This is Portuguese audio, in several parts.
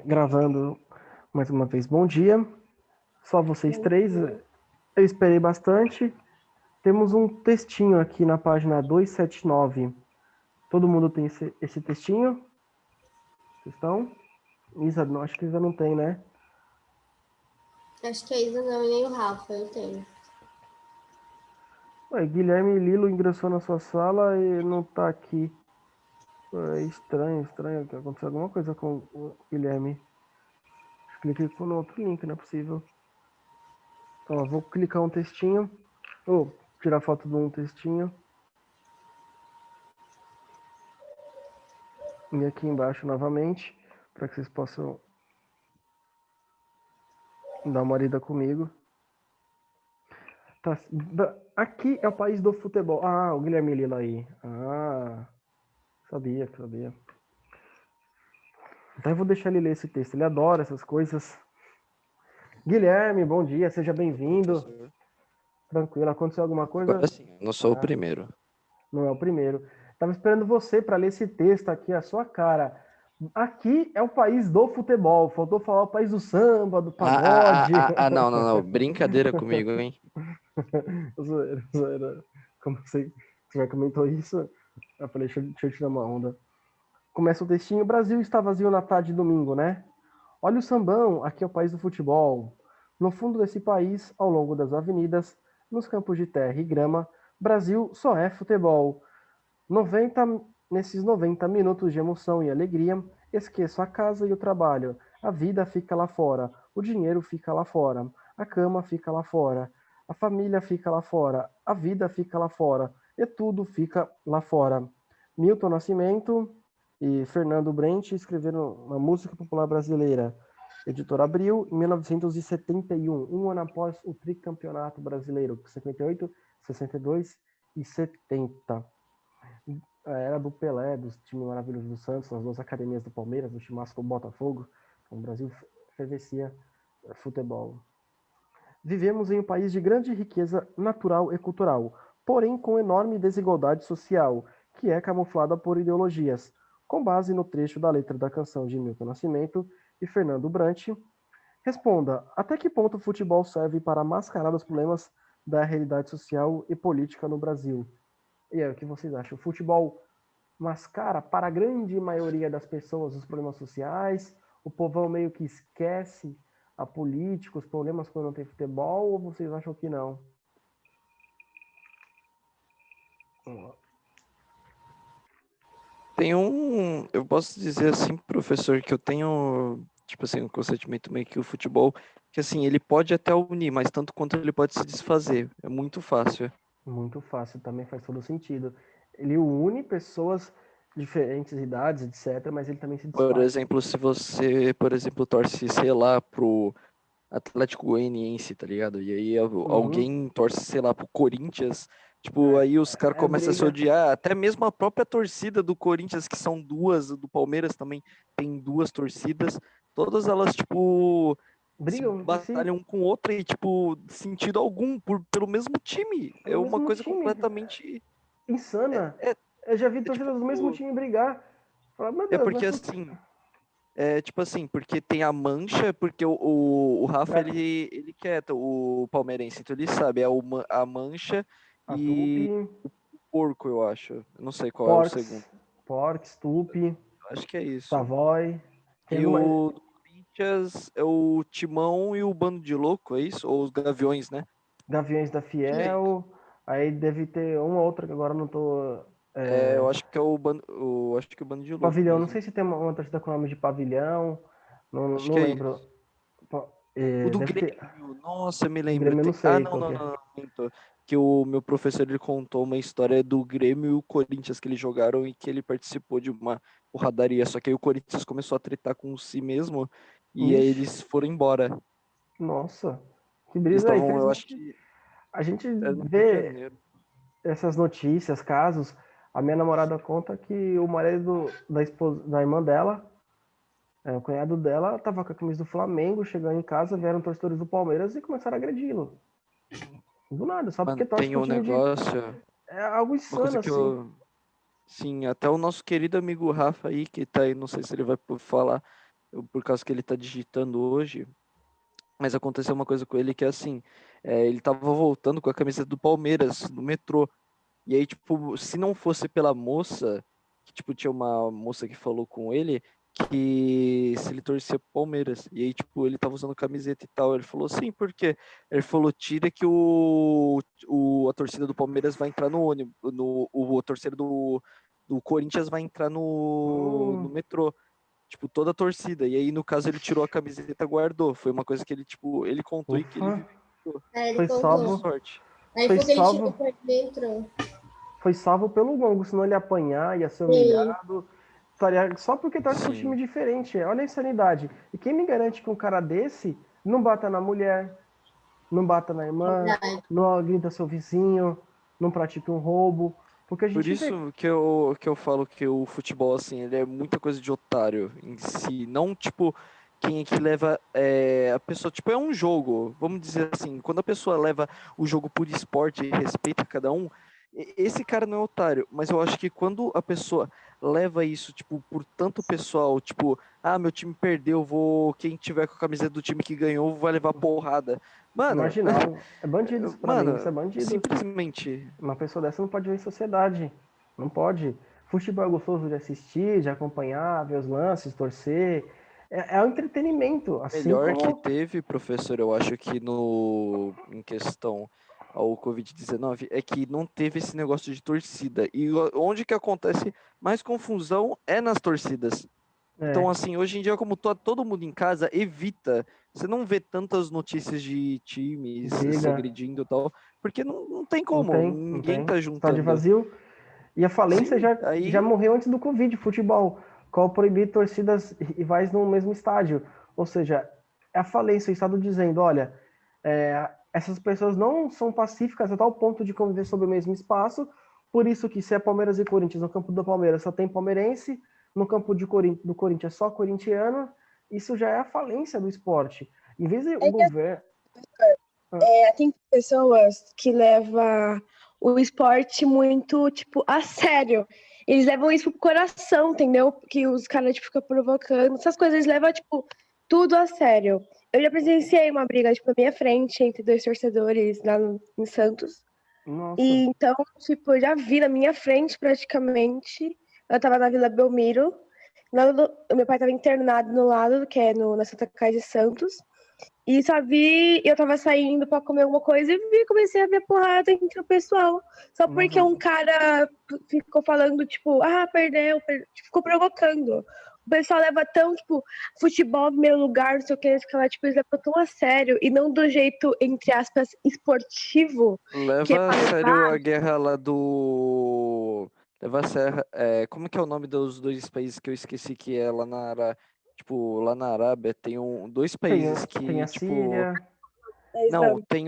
gravando mais uma vez. Bom dia, só vocês Bom três. dia. Eu esperei bastante. Temos um textinho aqui na página 279. Todo mundo tem esse textinho? Vocês estão? Isa, não, acho que Isa não tem, né? Acho que a Isa não e nem o Rafa, eu tenho. Ué, Guilherme Lilo ingressou na sua sala e não tá aqui. É estranho. Que aconteceu alguma coisa com o Guilherme. Acho que ele clicou no outro link, não é possível. Então, eu vou clicar um textinho. Ou tirar foto de um textinho. E aqui embaixo novamente, para que vocês possam dar uma lida comigo. Tá, aqui é o país do futebol. Ah, o Guilherme Lila aí. Ah, sabia. Então eu vou deixar ele ler esse texto. Ele adora essas coisas. Guilherme, bom dia, seja bem-vindo. Professor. Tranquilo, aconteceu alguma coisa? Agora sim, eu não sou o primeiro. Não é o primeiro. Tava esperando você para ler esse texto aqui, a sua cara. Aqui é o país do futebol. Faltou falar o país do samba, do pagode. Não. Brincadeira comigo, hein? Zoeira. Como você já comentou isso, eu falei, deixa eu tirar uma onda. Começa o textinho. O Brasil está vazio na tarde de domingo, né? Olha o sambão, aqui é o país do futebol. No fundo desse país, ao longo das avenidas, nos campos de terra e grama, Brasil só é futebol. 90, nesses 90 minutos de emoção e alegria, esqueço a casa e o trabalho. A vida fica lá fora, o dinheiro fica lá fora, a cama fica lá fora, a família fica lá fora, a vida fica lá fora, e tudo fica lá fora. Milton Nascimento e Fernando Brent escreveram uma música popular brasileira. Editora Abril, em 1971, um ano após o tricampeonato brasileiro, 58, 62 e 70. A era do Pelé, dos times maravilhosos do Santos, as duas academias do Palmeiras, do Chimasco Botafogo. Então, o Brasil fervescia futebol. Vivemos em um país de grande riqueza natural e cultural, porém com enorme desigualdade social, que é camuflada por ideologias. Com base no trecho da letra da canção de Milton Nascimento e Fernando Brant, responda: até que ponto o futebol serve para mascarar os problemas da realidade social e política no Brasil? E aí, o que vocês acham? O futebol mascara para a grande maioria das pessoas os problemas sociais? O povão meio que esquece a política, os problemas quando não tem futebol? Ou vocês acham que não? Eu posso dizer assim, professor, que eu tenho, tipo assim, um consentimento meio que o futebol, que assim, ele pode até unir, mas tanto quanto ele pode se desfazer. É muito fácil. Muito fácil, também faz todo sentido. Ele une pessoas de diferentes idades, etc., mas ele também se Por desfaz. exemplo, se você, por exemplo, torce, sei lá, pro Atlético Goianiense, tá ligado? E aí Uhum. alguém torce, sei lá, pro Corinthians. Tipo, aí os caras É começam a se briga. odiar. Até mesmo a própria torcida do Corinthians, que são duas, do Palmeiras também tem duas torcidas. Todas elas, tipo, se Brigam entre si batalham um com outra e, tipo, sentido algum, pelo mesmo time. É pelo uma mesmo coisa time. completamente. Insana. É, Eu já vi é torcida do mesmo tipo. time brigar. Fala, meu É Deus, não é porque possível. assim. É tipo assim, porque tem a mancha, porque o Rafa ele quer o palmeirense, então ele sabe, é a mancha A Tupi, e o porco, eu acho. Eu não sei qual é o segundo. Porks, Tupi, Eu acho que é isso. Savoy. Tem E alguma. o do Corinthians é o Timão e o Bando de Louco, é isso? Ou os Gaviões, né? Gaviões da Que é isso. Fiel. Aí deve ter uma outra que agora não tô. É, eu acho que é acho que é o Bando de Louco Pavilhão, não mesmo. sei se tem uma torcida com o nome de Pavilhão. Não, Acho não que é lembro. isso. O do Deve ter. Grêmio, nossa, eu me Do lembro. Grêmio eu não Ah, sei não, qual não, que não, é. não, minto. Que o meu professor ele contou uma história do Grêmio e o Corinthians que eles jogaram e que ele participou de uma porradaria. Só que aí o Corinthians começou a tretar com si mesmo e aí Ixi, eles foram embora. nossa. Que Eles brisa aí. estavam, eu acho Infelizmente, que a gente era no Rio de vê Janeiro. essas notícias, casos. A minha namorada conta que o marido da irmã dela, o cunhado dela, tava com a camisa do Flamengo, chegou em casa, vieram torcedores do Palmeiras e começaram a agredi-lo. Do nada, só porque Mano, torce tem pro um time de. negócio, É algo uma coisa insano, que assim. eu. Sim, até o nosso querido amigo Rafa aí, que tá aí, não sei se ele vai falar. por causa que ele tá digitando hoje, mas aconteceu uma coisa com ele que é assim, ele tava voltando com a camiseta do Palmeiras no metrô. E aí, tipo, se não fosse pela moça, que, tipo, tinha uma moça que falou com ele que se ele torcia pro Palmeiras. E aí, tipo, ele tava usando camiseta e tal. Ele falou, sim, por quê? Ele falou, tira que a torcida do Palmeiras vai entrar no ônibus, a torcida do Corinthians vai entrar no Hum, metrô. Tipo, toda a torcida. E aí, no caso, ele tirou a camiseta e guardou. Foi uma coisa que ele, tipo, ele contou e que ele ufa, vivenciou. Aí ele foi Deu contou. salvo, sorte. Aí foi foi que ele tirou salvo, pra dentro. foi salvo pelo gongo, senão ele ia apanhar, ia ser Sim, humilhado, só porque torce para um time Sim. diferente. Olha a insanidade. E quem me garante que um cara desse não bata na mulher, não bata na irmã, verdade. não agrida seu vizinho, não pratica um roubo? Porque a Por gente vê. isso que eu falo que o futebol, assim, ele é muita coisa de otário em si. Não, tipo, quem é que leva a pessoa. Tipo, é um jogo. Vamos dizer assim, quando a pessoa leva o jogo por esporte e respeita cada um, esse cara não é otário. Mas eu acho que quando a pessoa leva isso, tipo, por tanto pessoal, tipo, meu time perdeu, quem tiver com a camiseta do time que ganhou vai levar porrada. É Mano, marginal. É bandido isso pra mim. Isso é mano, bandido. simplesmente. Uma pessoa dessa não pode ver em sociedade. Não pode. Futebol é gostoso de assistir, de acompanhar, ver os lances, torcer. É um entretenimento, assim Melhor que como. teve, professor, eu acho que em questão ao Covid-19 é que não teve esse negócio de torcida. E onde que acontece mais confusão é nas torcidas. Então, É, assim, hoje em dia, como todo mundo em casa, evita. Você não vê tantas notícias de times se briga. agredindo e tal, porque não tem Não como, tem, não ninguém tem. tá Estádio juntando. vazio. E a falência Sim, já aí, morreu antes do Covid, futebol. Qual proibir torcidas rivais no mesmo estádio. Ou seja, é a falência, o Estado dizendo, olha, essas pessoas não são pacíficas a tal ponto de conviver sobre o mesmo espaço, por isso que se é Palmeiras e Corinthians, no campo do Palmeiras só tem palmeirense, no campo do Corinthians só corintiano, isso já é a falência do esporte. Em vez de o É que governo... tem pessoas que levam o esporte muito, tipo, a sério. Eles levam isso pro coração, entendeu? Que os caras, tipo, ficam provocando. Essas coisas, eles levam, tipo, tudo a sério. Eu já presenciei uma briga, tipo, na minha frente, entre dois torcedores lá em Santos. Nossa, E então, tipo, eu já vi na minha frente, praticamente. Eu tava na Vila Belmiro. Meu pai tava internado no lado, que é na Santa Casa de Santos. E só vi, eu tava saindo pra comer alguma coisa e comecei a ver porrada entre o pessoal. Só porque nossa, um cara ficou falando, tipo, perdeu, ficou provocando. O pessoal leva tão, tipo, futebol no meu lugar, não sei o que, tipo, eles levam tão a sério e não do jeito, entre aspas, esportivo, que é leva a pra sério a levar. guerra lá do. Leva a sério. Como que é o nome dos dois países que eu esqueci que é lá na Tipo, lá na Arábia tem dois países tem que, a tipo. Síria. Não, tem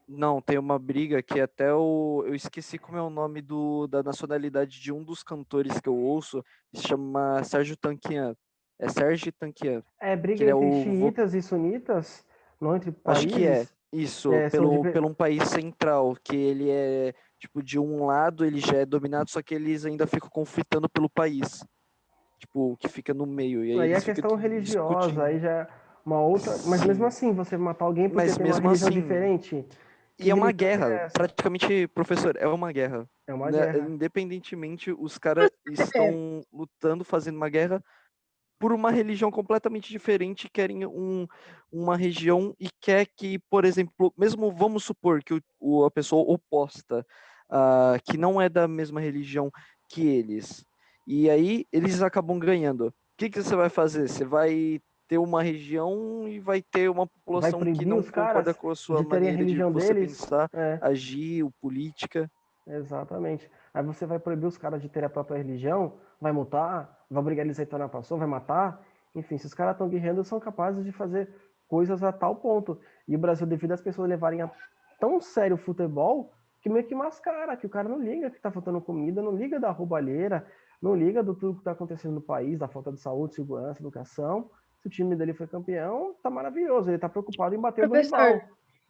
Não, tem uma briga que até eu esqueci como é o nome da nacionalidade de um dos cantores que eu ouço, se chama Sérgio Tankian. É Sérgio Tankian, É que briga ele é entre o xiitas e sunitas, não entre Acho que é países, isso, são de... pelo um país central, que ele é, tipo, de um lado ele já é dominado, só que eles ainda ficam conflitando pelo país, tipo, que fica no meio, e aí Aí é eles ficam questão religiosa, discutindo. aí já é uma outra... Mas mesmo Sim, assim, você matar alguém porque mas tem uma mesmo religião assim, diferente, que e é uma religião guerra, é essa? praticamente, professor, é uma guerra. É uma Né? guerra. Independentemente, os caras estão lutando, fazendo uma guerra por uma religião completamente diferente, querem uma região e quer que, por exemplo, mesmo vamos supor que a pessoa oposta, que não é da mesma religião que eles, e aí eles acabam ganhando. O que você vai fazer? Você vai ter uma região e vai ter uma Vai população que proibir não os concorda caras com a sua de terem a maneira de religião você deles? pensar, É, agir, política. exatamente. Aí você vai proibir os caras de terem a própria religião, vai multar, vai obrigar eles a entrar na passou, vai matar. Enfim, se os caras estão guerreando, são capazes de fazer coisas a tal ponto. E o Brasil, devido às pessoas levarem a tão sério o futebol, que meio que mascara, que o cara não liga que tá faltando comida, não liga da roubalheira, não liga do tudo que tá acontecendo no país, da falta de saúde, segurança, educação. Se o time dele foi campeão, tá maravilhoso. Ele tá preocupado em bater do Professor, rival.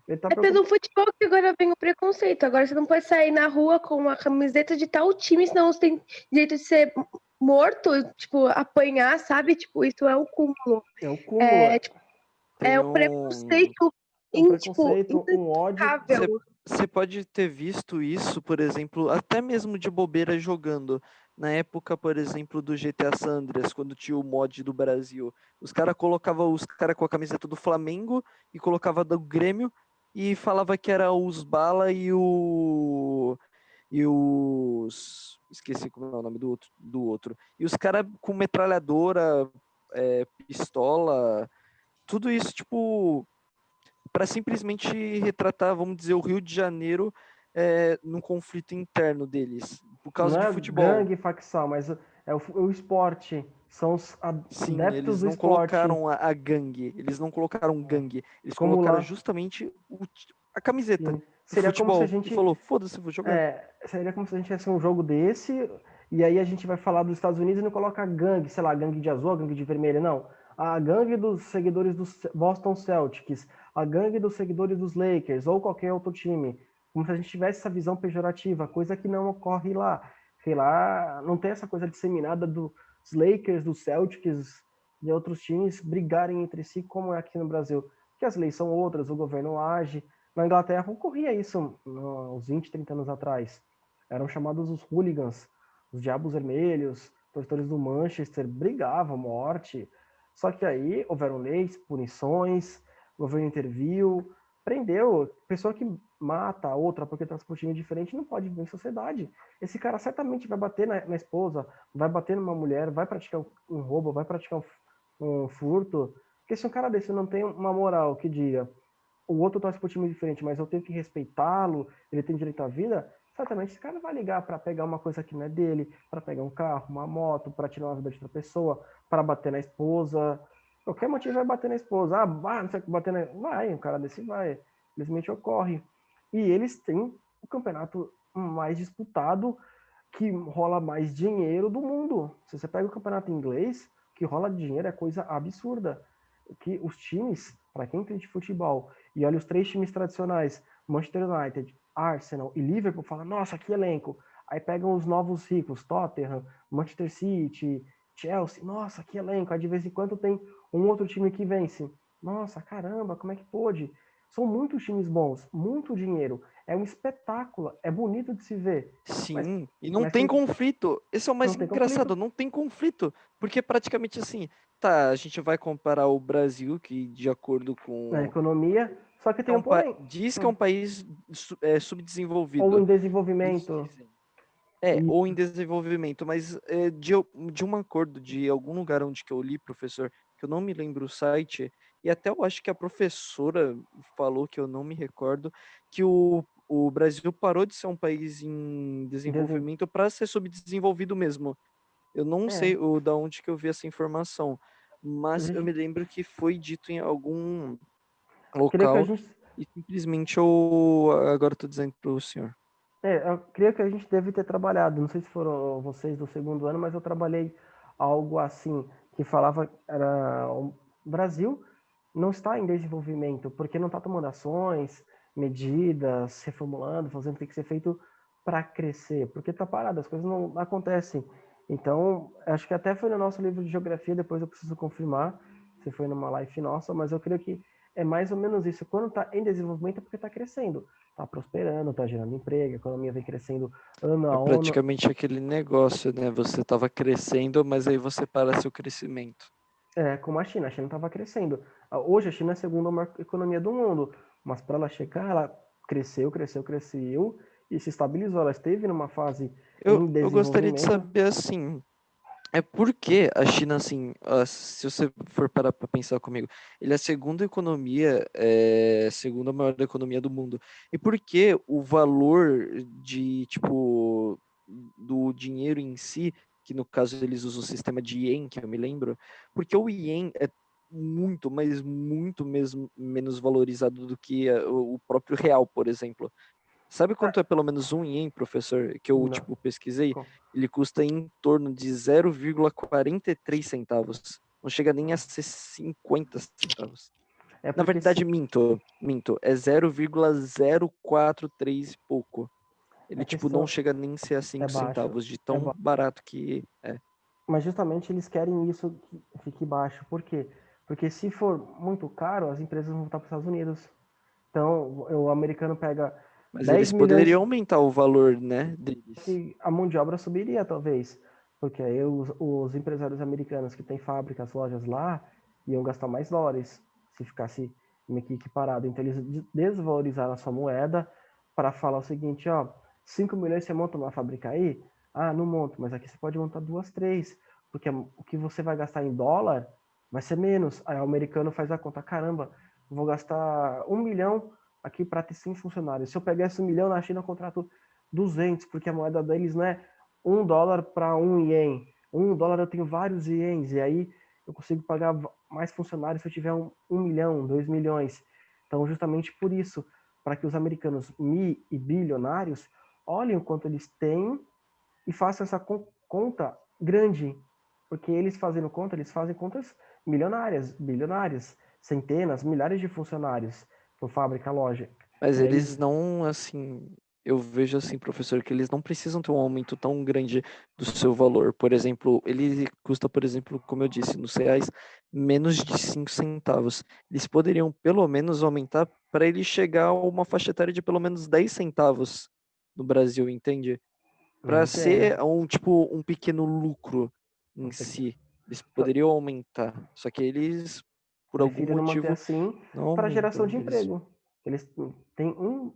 Ele tá até preocupado. no futebol que agora vem o preconceito. Agora você não pode sair na rua com uma camiseta de tal time, senão você tem direito de ser morto, tipo, apanhar, sabe? Tipo, isso é um cúmulo. É o cúmulo, É, tipo, Tem é um preconceito, um preconceito, um ódio. inexplicável. Você pode ter visto isso, por exemplo, até mesmo de bobeira jogando. Na época, por exemplo, do GTA San Andreas, quando tinha o mod do Brasil. Os caras colocavam os caras com a camiseta do Flamengo e colocava do Grêmio e falava que era os Bala e os. Esqueci como é o nome do outro. E os caras com metralhadora, pistola, tudo isso, tipo, para simplesmente retratar, vamos dizer, o Rio de Janeiro no conflito interno deles, por causa Não de é futebol. gangue facção, mas é o esporte. São os Sim, adeptos eles do não esporte. colocaram a gangue, eles não colocaram gangue, eles Como colocaram lá. justamente a camiseta Sim. do Seria como se a futebol e gente. falou, foda-se, vou jogar. Seria como se a gente tivesse um jogo desse, e aí a gente vai falar dos Estados Unidos e não coloca gangue, sei lá, gangue de azul, gangue de vermelho, não. A gangue dos seguidores dos Boston Celtics, a gangue dos seguidores dos Lakers, ou qualquer outro time. Como se a gente tivesse essa visão pejorativa, coisa que não ocorre lá. Sei lá, não tem essa coisa disseminada dos Lakers, dos Celtics e outros times brigarem entre si, como é aqui no Brasil. Porque as leis são outras, o governo age. Na Inglaterra ocorria isso uns 20, 30 anos atrás. Eram chamados os hooligans, os diabos vermelhos, torcedores do Manchester, brigavam, morte. Só que aí houveram leis, punições, o governo interviu, prendeu. Pessoa que mata a outra porque transporta um time diferente não pode viver em sociedade. Esse cara certamente vai bater na esposa, vai bater numa mulher, vai praticar um roubo, vai praticar um furto. Porque se um cara desse não tem uma moral que diga o outro torce para um time diferente, mas eu tenho que respeitá-lo, ele tem direito à vida, certamente esse cara vai ligar para pegar uma coisa que não é dele, para pegar um carro, uma moto, para tirar uma vida de outra pessoa, para bater na esposa. Qualquer motivo vai bater na esposa. Ah, não sei o que bater na. Vai, um cara desse vai. Simplesmente ocorre. E eles têm o campeonato mais disputado, que rola mais dinheiro do mundo. Se você pega o campeonato inglês, que rola dinheiro é coisa absurda. Que os times, para quem entende de futebol, e olha os três times tradicionais, Manchester United, Arsenal e Liverpool, fala, nossa, que elenco. Aí pegam os novos ricos, Tottenham, Manchester City, Chelsea, nossa, que elenco. Aí de vez em quando tem um outro time que vence. Nossa, caramba, como é que pôde? São muitos times bons, muito dinheiro. É um espetáculo, é bonito de se ver. Sim, e não Mas tem tem, conflito. Esse é o mais não tem conflito. engraçado, não tem conflito. Porque praticamente assim, tá, a gente vai comparar o Brasil, que de acordo Na com. economia, só que tem um porém. Diz que é um país Ou em subdesenvolvido. Eles desenvolvimento. dizem. E Ou em desenvolvimento, mas de um acordo de algum lugar onde que eu li, professor, que eu não me lembro o site, e até eu acho que a professora falou, que eu não me recordo, que o Brasil parou de ser um país em desen... desenvolvimento para ser subdesenvolvido mesmo. Eu não É, sei da onde que eu vi essa informação, a mas eu me gente lembro que foi dito em algum queria que a local, gente. e simplesmente eu agora estou dizendo para o senhor. Eu creio que a gente deve ter trabalhado. Não sei se foram vocês do segundo ano, mas eu trabalhei algo assim, que falava era o Brasil não está em desenvolvimento, porque não está tomando ações, medidas, reformulando, fazendo o que tem que ser feito para crescer, porque está parado, as coisas não acontecem. Então, acho que até foi no nosso livro de geografia, depois eu preciso confirmar se foi numa live nossa, mas eu creio que é mais ou menos isso. Quando está em desenvolvimento é porque está crescendo, está prosperando, está gerando emprego, a economia vem crescendo ano a É ano. praticamente aquele negócio, né? Você estava crescendo, mas aí você para seu crescimento. Como a China estava crescendo. Hoje a China é a segunda maior economia do mundo, mas para ela chegar, ela cresceu, cresceu, cresceu e se estabilizou. Ela esteve numa fase Eu, em eu gostaria de desenvolvimento. saber, assim, por que a China, assim, se você for parar para pensar comigo, ele é a segunda economia, segunda maior economia do mundo. E por que o valor de, tipo, do dinheiro em si, que no caso eles usam o sistema de Yen, que eu me lembro, porque o Yen é muito, mas muito mesmo menos valorizado do que o próprio real, por exemplo. Sabe Ah, quanto é pelo menos um ien, professor? Que eu, não. tipo, pesquisei? Ele custa em torno de 0,43 centavos. Não chega nem a ser 50 centavos. É Na porque verdade, minto. É 0,043 e pouco. a Ele, tipo, não questão chega nem a ser a é 5 baixo. centavos, de É tão barato que é. Mas justamente eles querem isso que fique baixo. Por quê? Porque se for muito caro, as empresas vão voltar para os Estados Unidos. Então, o americano pega Mas 10 eles milhões, poderiam aumentar o valor, né, deles. que a mão de obra subiria, talvez. Porque aí os empresários americanos que têm fábricas, lojas lá, iam gastar mais dólares se ficasse meio que equiparado. Então, eles desvalorizaram a sua moeda para falar o seguinte, ó, 5 milhões você monta uma fábrica aí? Ah, não monto, mas aqui você pode montar 2, 3, porque o que você vai gastar em dólar vai ser menos. Aí o americano faz a conta, caramba, vou gastar 1 milhão aqui para ter 100 funcionários. Se eu pegar esse 1 milhão na China, eu contrato 200, porque a moeda deles não é $1 para 1 ien. $1 eu tenho vários ienes, e aí eu consigo pagar mais funcionários se eu tiver 1 milhão, 2 milhões. Então, justamente por isso, para que os americanos e bilionários olhem o quanto eles têm e façam essa conta grande. Porque eles fazendo conta, eles fazem contas milionárias, bilionárias, centenas, milhares de funcionários por fábrica, loja. Mas E aí, eles não, assim, eu vejo assim, professor, que eles não precisam ter um aumento tão grande do seu valor. Por exemplo, ele custa, por exemplo, como eu disse, nos reais, menos de 5 centavos. Eles poderiam pelo menos aumentar para ele chegar a uma faixa etária de pelo menos 10 centavos no Brasil, entende? eu Para entendo. ser um tipo um pequeno lucro em si. Eles poderiam aumentar. Só que eles, por algum Prefiro não manter motivo, assim não para geração aumentam. de Eles emprego. Eles têm 1,2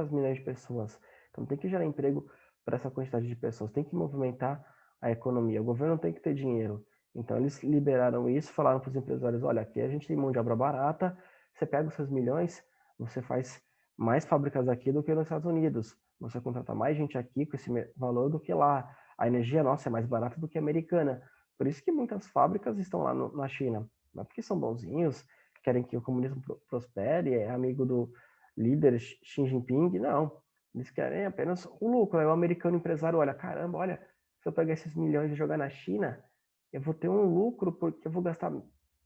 bilhão de pessoas. Então tem que gerar emprego para essa quantidade de pessoas. Tem que movimentar a economia. O governo tem que ter dinheiro. Então eles liberaram isso, falaram para os empresários, olha, aqui a gente tem mão de obra barata, você pega os seus milhões, você faz mais fábricas aqui do que nos Estados Unidos. Você contrata mais gente aqui com esse valor do que lá. A energia nossa é mais barata do que a americana. Por isso que muitas fábricas estão lá na China. Não é porque são bonzinhos, querem que o comunismo prospere, é amigo do líder Xi Jinping, não. Eles querem apenas o lucro. Aí o americano empresário olha, caramba, olha, se eu pegar esses milhões e jogar na China, eu vou ter um lucro porque eu vou gastar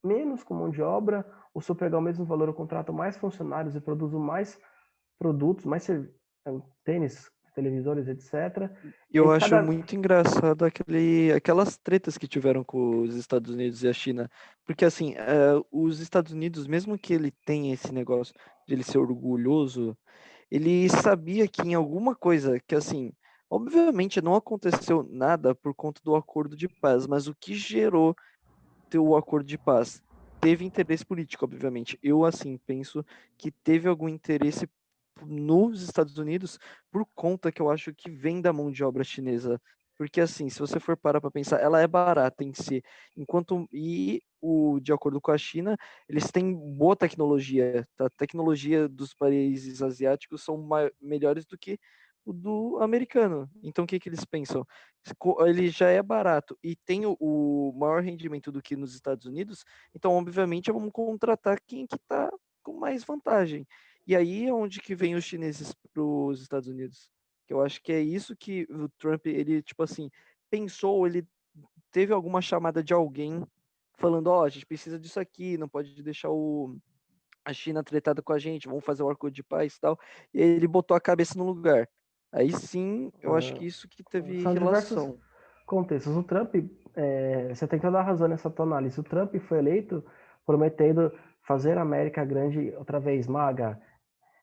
menos com mão de obra, ou se eu pegar o mesmo valor, eu contrato mais funcionários e produzo mais produtos, mais tênis, televisores, etc. E Eu aí acho cada... muito engraçado aquelas tretas que tiveram com os Estados Unidos e a China. Porque, assim, os Estados Unidos, mesmo que ele tenha esse negócio de ele ser orgulhoso, ele sabia que em alguma coisa, que assim, obviamente não aconteceu nada por conta do acordo de paz, mas o que gerou ter o acordo de paz? Teve interesse político, obviamente. Eu, assim, penso que teve algum interesse nos Estados Unidos por conta que eu acho que vem da mão de obra chinesa. Porque, assim, se você for parar para pensar, ela é barata em si. De acordo com a China, eles têm boa tecnologia. Tá? A tecnologia dos países asiáticos são melhores do que o do americano. Então, o que eles pensam? Ele já é barato e tem o maior rendimento do que nos Estados Unidos, então, obviamente, vamos contratar quem que está com mais vantagem. E aí é onde que vem os chineses para os Estados Unidos. Que eu acho que é isso que o Trump, ele, tipo assim, pensou, ele teve alguma chamada de alguém falando, ó, a gente precisa disso aqui, não pode deixar a China tretada com a gente, vamos fazer o acordo de paz e tal. E aí ele botou a cabeça no lugar. Aí sim, eu acho que isso que teve São diversos relação. contextos. O Trump, você tem toda a razão nessa tua análise. O Trump foi eleito prometendo fazer a América grande outra vez, maga.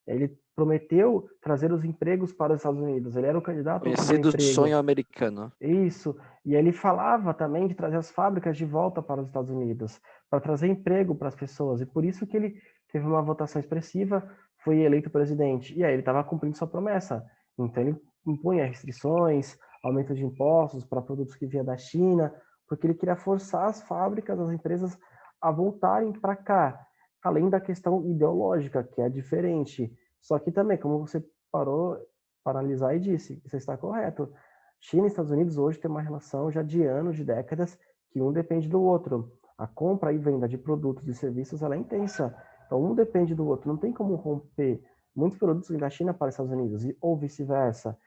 Ele prometeu trazer os empregos para os Estados Unidos. Ele era o candidato ao Conhecer do desemprego. sonho americano. Isso. E ele falava também de trazer as fábricas de volta para os Estados Unidos, para trazer emprego para as pessoas. E por isso que ele teve uma votação expressiva, foi eleito presidente. E aí ele estava cumprindo sua promessa. Então ele impunha restrições, aumento de impostos para produtos que vinham da China, porque ele queria forçar as fábricas, as empresas a voltarem para cá, além da questão ideológica, que é diferente. Só que também, como você parou para analisar e disse, você está correto. China e Estados Unidos hoje têm uma relação já de anos, de décadas, que um depende do outro. A compra e venda de produtos e serviços ela é intensa. Então, um depende do outro. Não tem como romper. Muitos produtos vêm da China para os Estados Unidos, ou vice-versa.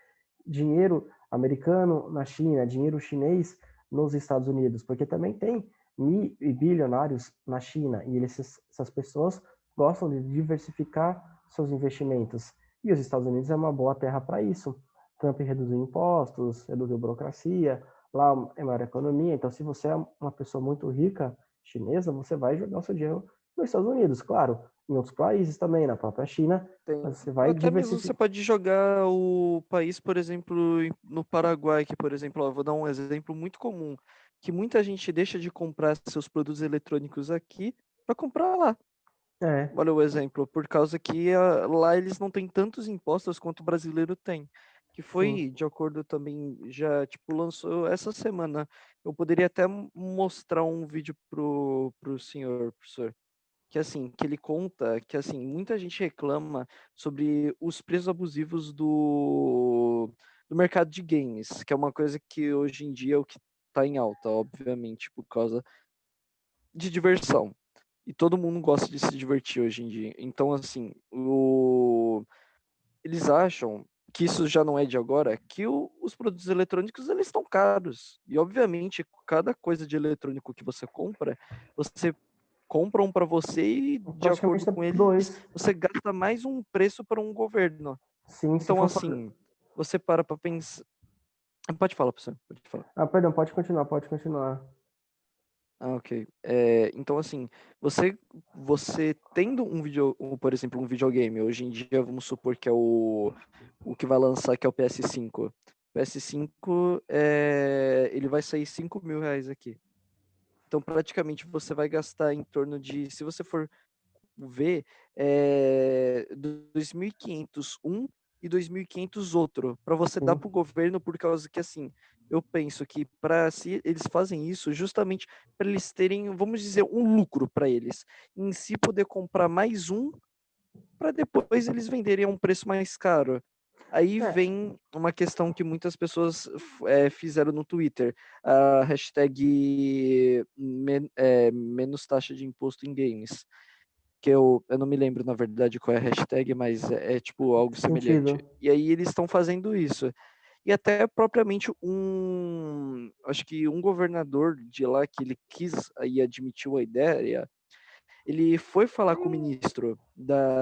Dinheiro americano na China, dinheiro chinês nos Estados Unidos, porque também tem bilionários na China, e essas pessoas gostam de diversificar seus investimentos. E os Estados Unidos é uma boa terra para isso. Trump reduziu impostos, reduziu burocracia, lá é maior economia, então se você é uma pessoa muito rica, chinesa, você vai jogar o seu dinheiro nos Estados Unidos, claro, em outros países também, na própria China, Tem. mas você Ou vai até mesmo você diversificar. pode jogar o país, por exemplo, no Paraguai, que, por exemplo, ó, vou dar um exemplo muito comum, que muita gente deixa de comprar seus produtos eletrônicos aqui para comprar lá. É, Olha o exemplo, por causa que lá eles não têm tantos impostos quanto o brasileiro tem. Que sim. foi, de acordo também, já, tipo, lançou essa semana. Eu poderia até mostrar um vídeo pro senhor, professor, que assim, que ele conta que assim, muita gente reclama sobre os preços abusivos do mercado de games, que é uma coisa que hoje em dia é o que está em alta, obviamente, por causa de diversão. E todo mundo gosta de se divertir hoje em dia. Então, assim, eles acham que isso já não é de agora, que os produtos eletrônicos eles estão caros. E obviamente, cada coisa de eletrônico que você compra um para você e de Praticamente acordo é com eles, dois. você gasta mais um preço para um governo. Sim, se Então, for fazer. assim, você para pensar. Pode falar, professor, pode falar. Ah, perdão, pode continuar, pode continuar. Ah, ok. Então, assim, você tendo por exemplo, um videogame, hoje em dia, vamos supor que é o que vai lançar, que é o PS5. O PS5, ele vai sair R$ 5.000 aqui. Então, praticamente, você vai gastar em torno de, se você for ver, 2.500 um e 2.500 outro, para você dar Sim. para o governo, por causa que, assim, eu penso que para se eles fazem isso justamente para eles terem, vamos dizer, um lucro para eles, em si poder comprar mais um para depois eles venderem a um preço mais caro. Aí É, vem uma questão que muitas pessoas fizeram no Twitter, a hashtag menos taxa de imposto em games, que eu não me lembro, na verdade, qual é a hashtag, mas é tipo algo semelhante. sentido. E aí eles estão fazendo isso. E até propriamente acho que um governador de lá que ele quis aí admitiu a ideia, ele foi falar com o ministro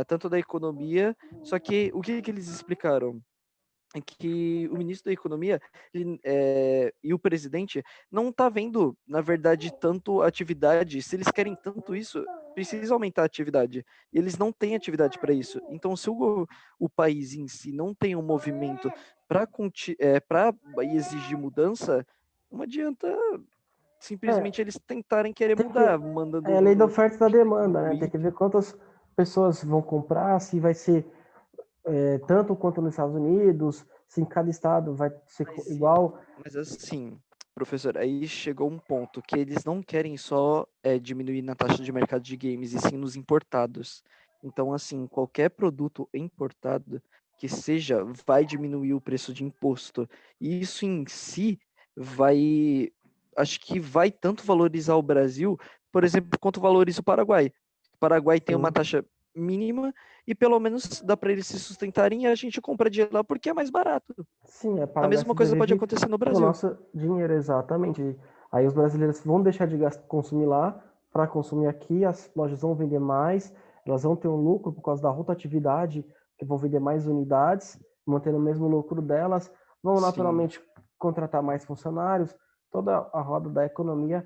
tanto da economia, só que o que eles explicaram? É que o ministro da Economia e o presidente não tá vendo, na verdade, tanto atividade. Se eles querem tanto isso, precisa aumentar a atividade. E eles não têm atividade para isso. Então, se o país em si não tem um movimento para exigir mudança, não adianta É, simplesmente eles tentarem querer tem que. mudar, É a lei da mandando oferta e da no demanda, né? Tem que Twitter. ver quantas pessoas vão comprar, se vai ser tanto quanto nos Estados Unidos, se em cada estado vai ser Mas, igual. mas assim, professor, aí chegou um ponto que eles não querem só diminuir na taxa de mercado de games, e sim nos importados. Então, assim, qualquer produto importado que seja, vai diminuir o preço de imposto. E isso em si acho que vai tanto valorizar o Brasil, por exemplo, quanto valoriza o Paraguai. O Paraguai tem uma Sim, taxa mínima e pelo menos dá para eles se sustentarem e a gente compra de lá porque é mais barato. sim, é A pagar mesma esse coisa dever pode acontecer no com o Brasil. nosso dinheiro, exatamente. Aí os brasileiros vão deixar de consumir lá para consumir aqui, as lojas vão vender mais, elas vão ter um lucro por causa da rotatividade, que vão vender mais unidades, mantendo o mesmo lucro delas, vão Sim, naturalmente contratar mais funcionários, toda a roda da economia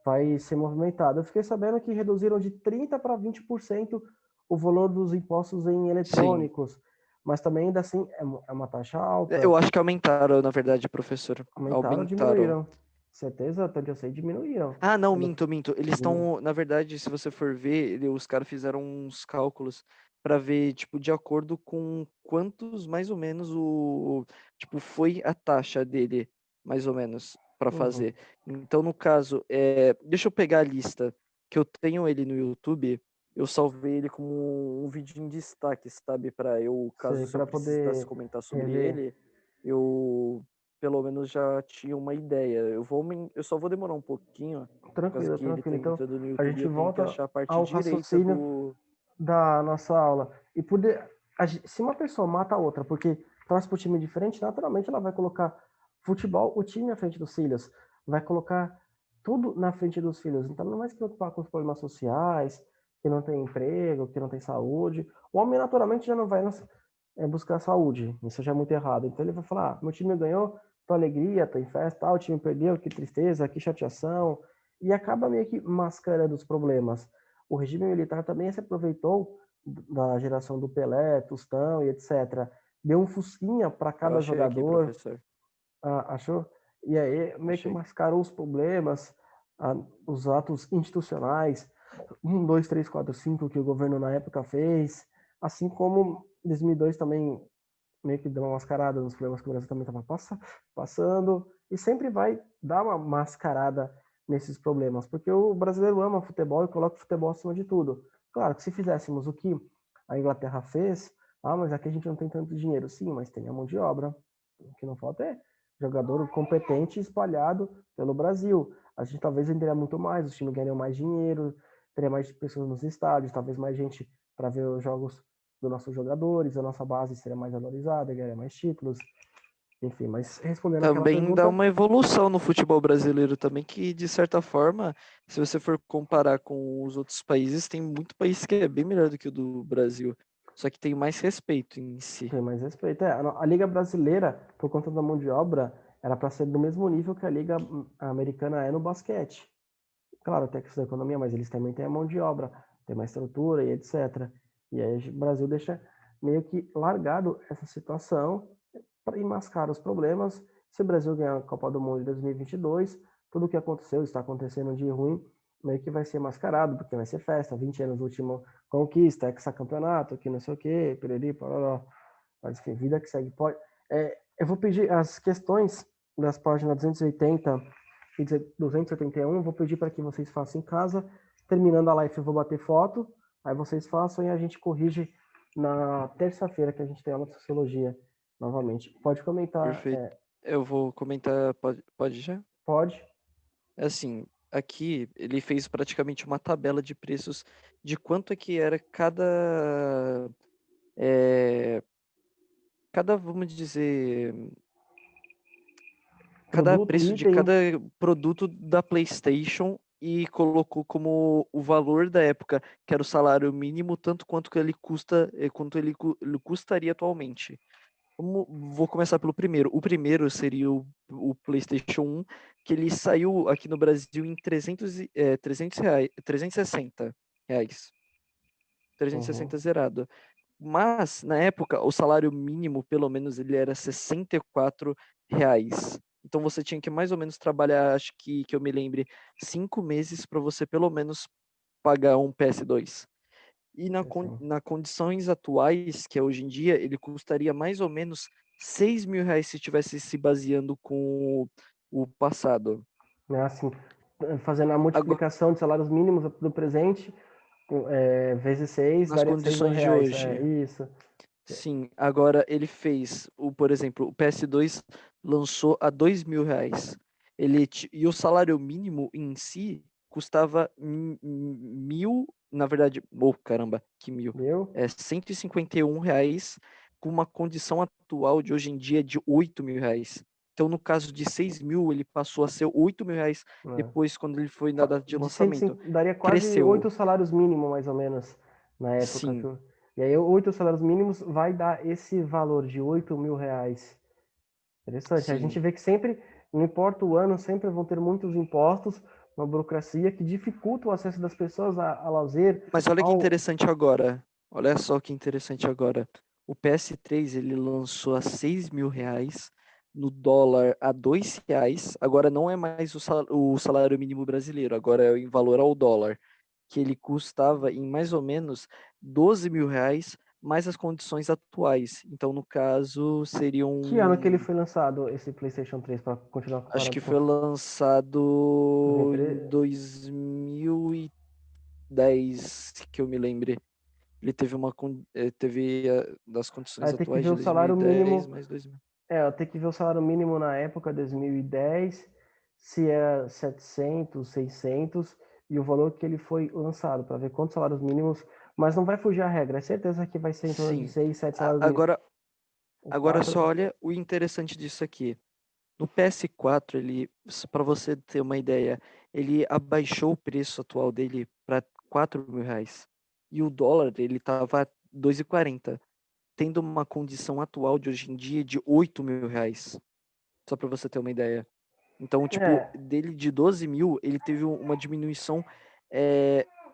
vai ser movimentada. Eu fiquei sabendo que reduziram de 30% para 20% o valor dos impostos em sim. eletrônicos, mas também ainda assim é uma taxa alta. Eu acho que aumentaram, na verdade, professor. Aumentaram ou Aumentaram. diminuíram? Certeza, até onde eu sei, diminuíram. Ah, não, Quando minto. Eles diminu- estão, na verdade, se você for ver, os caras fizeram uns cálculos para ver, tipo, de acordo com quantos, mais ou menos, tipo, foi a taxa dele, mais ou menos, para Uhum. fazer. Então, no caso, deixa eu pegar a lista, que eu tenho ele no YouTube, eu salvei ele como um vídeo em destaque, sabe? Para eu, caso Sei, se eu para precisasse poder comentar sobre rever. ele, eu pelo menos já tinha uma ideia. Eu só vou demorar um pouquinho, por causa Tranquilo, que ele tá tranquilo. Então, entrando no a YouTube e gente eu tenho que volta achar a parte ao direita raciocínio do. da nossa aula. E poder, se uma pessoa mata a outra porque torce para um time diferente, naturalmente ela vai colocar futebol, o time à frente dos filhos, vai colocar tudo na frente dos filhos. Então não vai se preocupar com os problemas sociais, que não tem emprego, que não tem saúde. O homem naturalmente já não vai buscar saúde. Isso já é muito errado. Então ele vai falar: meu time ganhou, tô alegria, tô em festa, o time perdeu, que tristeza, que chateação, e acaba meio que mascarando os problemas. O regime militar também se aproveitou da geração do Pelé, Tostão e etc. Deu um fusquinha para Eu cada achei aqui, jogador, professor. achou? E aí meio que Achei. mascarou os problemas, os atos institucionais, 1, 2, 3, 4, 5 que o governo na época fez, assim como 2002 também meio que deu uma mascarada nos problemas que o Brasil também estava passando, e sempre vai dar uma mascarada nesses problemas, porque o brasileiro ama futebol e coloca o futebol acima de tudo. Claro que se fizéssemos o que a Inglaterra fez, mas aqui a gente não tem tanto dinheiro. Sim, mas tem a mão de obra. O que não falta é jogador competente espalhado pelo Brasil. A gente talvez venderia muito mais, os times ganhariam mais dinheiro, teria mais pessoas nos estádios, talvez mais gente para ver os jogos dos nossos jogadores, a nossa base seria mais valorizada, ganharia mais títulos, enfim, mas respondendo aquela Também dá pergunta, uma evolução no futebol brasileiro também, que de certa forma, se você for comparar com os outros países, tem muito país que é bem melhor do que o do Brasil. Só que tem mais respeito em si. tem mais respeito. A Liga Brasileira, por conta da mão de obra, era para ser do mesmo nível que a Liga Americana é no basquete. Claro, tem a questão da economia, mas eles também têm a mão de obra, tem mais estrutura e etc. E aí o Brasil deixa meio que largado essa situação para mascarar os problemas. Se o Brasil ganhar a Copa do Mundo de 2022, tudo o que aconteceu, está acontecendo de ruim, meio que vai ser mascarado, porque vai ser festa, 20 anos do último conquista, hexacampeonato, que não sei o quê, piriri, parará. Mas enfim, vida que segue. Eu vou pedir as questões das páginas 280 e 281, vou pedir para que vocês façam em casa. Terminando a live, eu vou bater foto, aí vocês façam e a gente corrige na terça-feira, que a gente tem aula de sociologia novamente. Pode comentar, Perfeito. Eu vou comentar, pode já? pode. É assim, aqui ele fez praticamente uma tabela de preços de quanto é que era é, vamos dizer, cada Produto, preço de item. cada produto da PlayStation e colocou como o valor da época, que era o salário mínimo, tanto quanto que ele custa, quanto ele custaria atualmente. Vou começar pelo primeiro. O primeiro seria o PlayStation 1, que ele saiu aqui no Brasil em 300 reais, 360 reais. 360 Uhum. zerado. Mas, na época, o salário mínimo, pelo menos, ele era 64 reais. Então você tinha que mais ou menos trabalhar, acho que eu me lembre, 5 meses para você pelo menos pagar um PS2. E Assim. na condições atuais, que é hoje em dia, ele custaria mais ou menos 6.000 reais se estivesse se baseando com o passado. Né, assim, fazendo a Agora, multiplicação de salários mínimos do presente, vezes 6, nas daria 6 mil condições de reais. hoje, Isso. sim. Agora ele fez, por exemplo, o PS2 lançou a 2.000 reais. E o salário mínimo em si custava mil, na verdade, caramba, que mil. Viu? 151 reais, com uma condição atual de hoje em dia de 8.000 reais. Então, no caso de 6.000, ele passou a ser 8.000 reais Né? depois, quando ele foi na data de De lançamento. 105, daria quase Cresceu, 8 salários mínimos, mais ou menos, na época. sim, E aí, 8 salários mínimos vai dar esse valor de 8 mil reais. Interessante. A gente sim. vê que sempre, não importa o ano, sempre vão ter muitos impostos, uma burocracia que dificulta o acesso das pessoas a lazer, Mas olha que ao... interessante agora. Olha só que interessante agora. O PS3 ele lançou a 6.000 reais, no dólar a R$ 2. Agora não é mais o salário mínimo brasileiro, agora é em valor ao dólar, que ele custava em mais ou menos 12.000 reais, mais as condições atuais. Então, no caso, Que ano que ele seriam. foi lançado, esse PlayStation 3, para continuar Acho comparando que com foi lançado em 2013? 2010, que eu me lembre. Ele teve das condições Aí tem que atuais ver de o salário 2010 mínimo. mais 2000. Eu tenho que ver o salário mínimo na época, 2010, se era 700, 600, e o valor que ele foi lançado, para ver quantos salários mínimos, mas não vai fugir a regra, é certeza que vai ser em torno de Sim. 6, 7 salários mínimos. Agora, O agora 4, só olha o interessante disso aqui. No PS4, ele, para você ter uma ideia, ele abaixou o preço atual dele para 4.000 reais. E o dólar, ele estava 2,40, tendo uma condição atual de hoje em dia de 8.000 reais. Só para você ter uma ideia. Então, tipo, É. dele de 12 mil, ele teve uma diminuição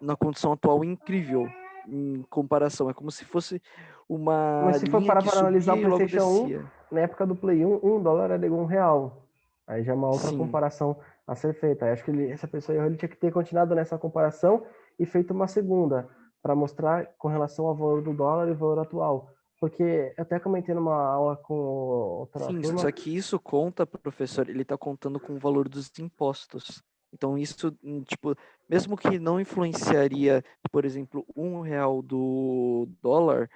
na condição atual incrível em comparação. É como se fosse uma Mas se for linha parar que para analisar o subia e logo PlayStation 1, descia. na época do Play 1, $1 era igual R$ 1. Aí já é uma outra Sim. comparação a ser feita. Aí acho que essa pessoa ele tinha que ter continuado nessa comparação e feito uma segunda, para mostrar com relação ao valor do dólar e o valor atual. Porque eu até comentei numa aula com outra Sim, turma. só que isso conta, professor, ele está contando com o valor dos impostos. Então, isso, tipo, mesmo que não influenciaria, por exemplo, R$ 1 do dólar,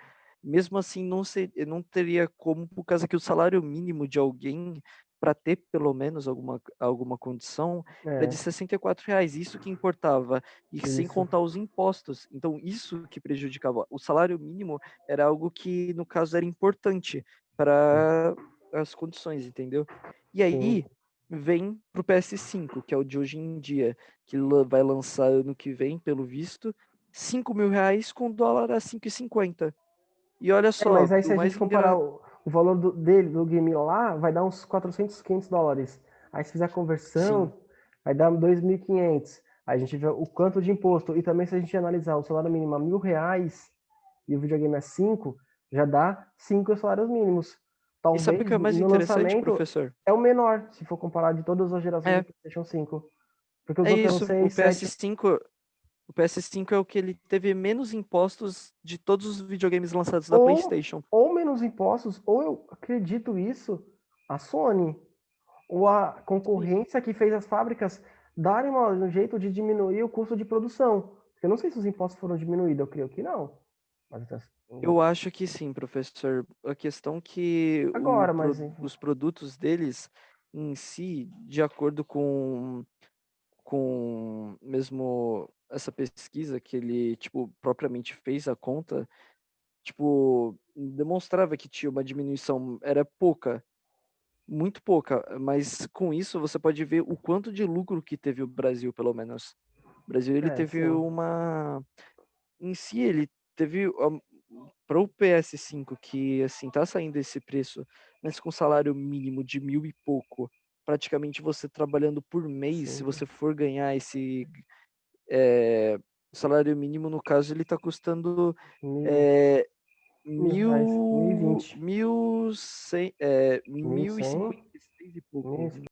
mesmo assim não teria como, por causa que o salário mínimo de alguém, para ter pelo menos alguma condição, era de É, R$ 64. Isso que importava, e sem isso. contar os impostos. Então, isso que prejudicava. O salário mínimo era algo que, no caso, era importante para as condições, entendeu? E Sim. aí vem pro PS5, que é o de hoje em dia, que vai lançar ano que vem, pelo visto, R$ 5.000 com dólar a 5,50. E olha só, Mas aí se o a mais gente comparar o valor dele, do game lá, vai dar uns 400, $500. Aí se fizer a sim, conversão, vai dar 2.500. Aí a gente vê o quanto de imposto. E também se a gente analisar o salário mínimo a R$ 1.000 e o videogame a 5, já dá 5 salários mínimos. e sabe o Talvez que é mais no interessante, lançamento professor? é o menor, se for comparar de todas as gerações do É, PlayStation 5. Porque os é outros eram isso, 6, 7. O PS5 é o que ele teve menos impostos de todos os videogames lançados da Ou, PlayStation. ou menos impostos, ou eu acredito isso, a Sony. Ou a Sim. concorrência que fez as fábricas darem um jeito de diminuir o custo de produção. Eu não sei se os impostos foram diminuídos, eu creio que não. Mas, Eu acho que sim, professor. A questão que agora, mas os produtos deles em si, de acordo com mesmo essa pesquisa que ele, tipo, propriamente fez a conta, tipo, demonstrava que tinha uma diminuição, era pouca, muito pouca, mas com isso você pode ver o quanto de lucro que teve o Brasil, pelo menos. O Brasil, ele teve sim. em si, ele teve para o PS5 que assim tá saindo esse preço, mas com salário mínimo de 1.000 e pouco, praticamente você trabalhando por mês, se Sim. você for ganhar esse é, salário mínimo, no caso, ele tá custando Mil, é, R$ mil, 1.020. mil, cem, Mil mil e cem, cinquenta e seis e pouco,